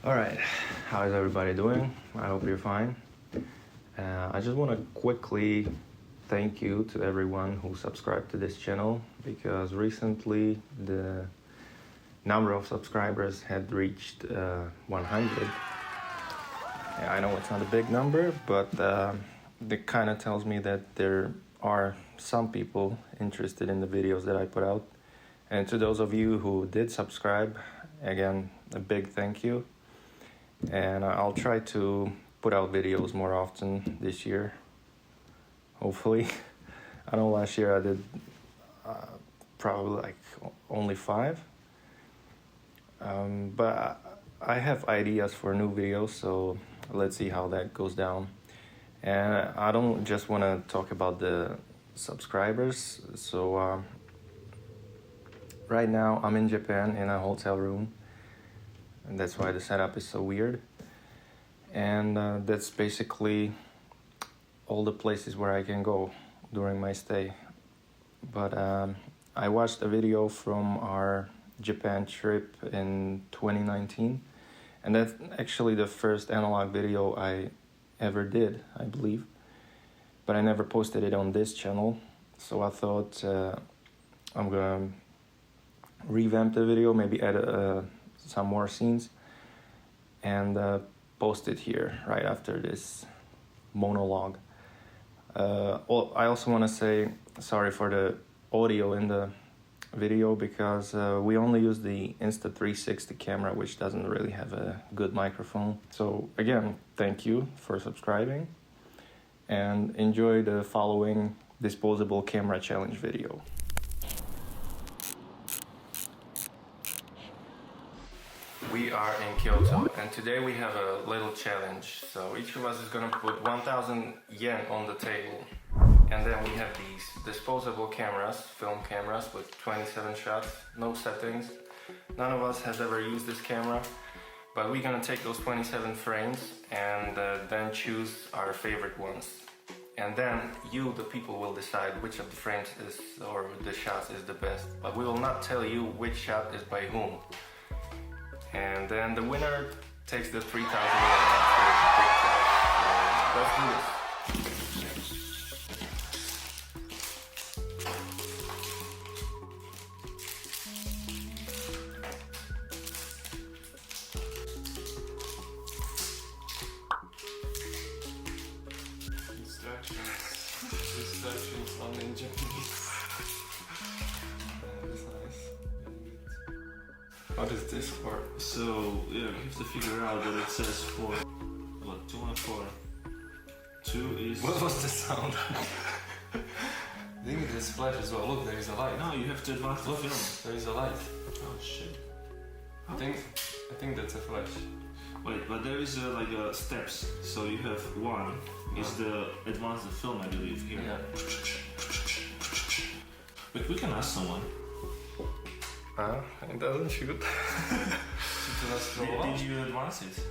Alright, how is everybody doing? I hope you're fine. I just want to quickly thank you to everyone who subscribed to this channel because recently the number of subscribers had reached 100. Yeah, I know it's not a big number, but it kind of tells me that there are some people interested in the videos that I put out. And to those of you who did subscribe, again, a big thank you. And I'll try to put out videos more often this year, hopefully. I know last year I did probably like only 5. But I have ideas for new videos, so let's see how that goes down. And I don't just want to talk about the subscribers. So right now I'm in Japan in a hotel room. And that's why the setup is so weird. And that's basically all the places where I can go during my stay. But I watched a video from our Japan trip in 2019. And that's actually the first analog video I ever did, I believe. But I never posted it on this channel. So I thought I'm gonna revamp the video, maybe add some more scenes and post it here right after this monologue. I also want to say sorry for the audio in the video because we only use the Insta360 camera, which doesn't really have a good microphone. So again, thank you for subscribing and enjoy the following disposable camera challenge video. We are in Kyoto and today we have a little challenge. So each of us is gonna put 1,000 yen on the table. And then we have these disposable cameras, film cameras with 27 shots, no settings. None of us has ever used this camera, but we're gonna take those 27 frames and then choose our favorite ones. And then you, the people, will decide which of the frames is, or the shots is the best. But we will not tell you which shot is by whom. And then the winner takes the 3,000 yen. Let's do this. Instructions on in Japanese. That's nice. What is this for? So, yeah, you have to figure out what it says for. What, 2 and 4? 2 is... What was the sound? I think it is flash as well. Look, there is a light. No, you have to advance the film. There is a light. Oh shit. I think that's a flash. Wait, but there is like steps. So you have 1 is the advance the film, I believe, here. Yeah. But we can ask someone. It doesn't shoot. Did you advance it?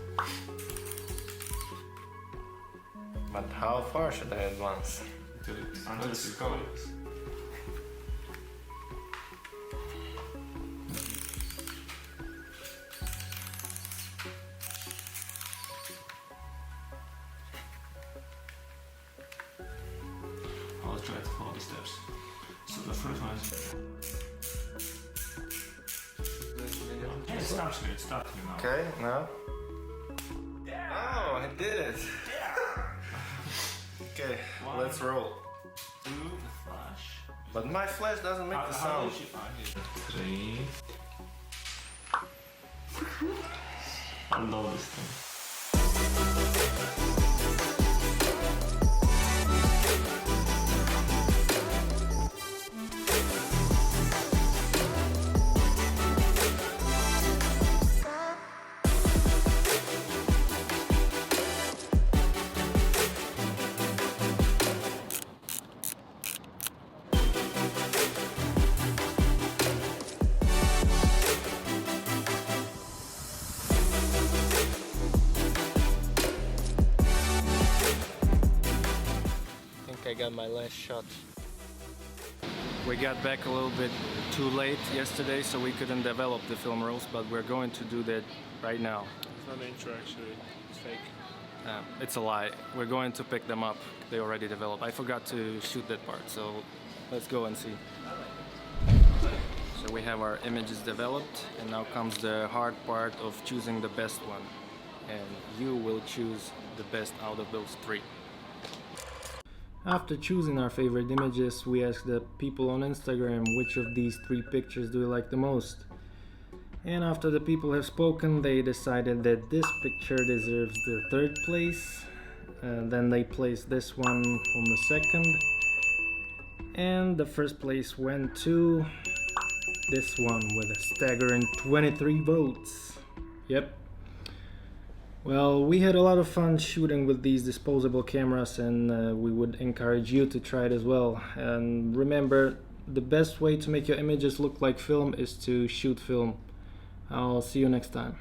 But how far should I advance? Until it's recorded. I'll try to follow the steps. So the first one is... Yeah, it stops here, now. Okay, now. Yeah. Oh, I did it. Yeah. Okay, 1, let's roll. 2, the flash. But my flash doesn't make the sound. 3. I love this thing. I got my last shot. We got back a little bit too late yesterday, so we couldn't develop the film rolls, but we're going to do that right now. not an intro actually. It's fake. It's a lie. We're going to pick them up. They already developed. I forgot to shoot that part, so let's go and see. So we have our images developed, and now comes the hard part of choosing the best one. And you will choose the best out of those three. After choosing our favorite images, we asked the people on Instagram which of these three pictures do you like the most. And after the people have spoken, they decided that this picture deserves the third place. Then they placed this one on the second. And the first place went to this one with a staggering 23 votes. Yep. Well, we had a lot of fun shooting with these disposable cameras, and we would encourage you to try it as well. And remember, the best way to make your images look like film is to shoot film. I'll see you next time.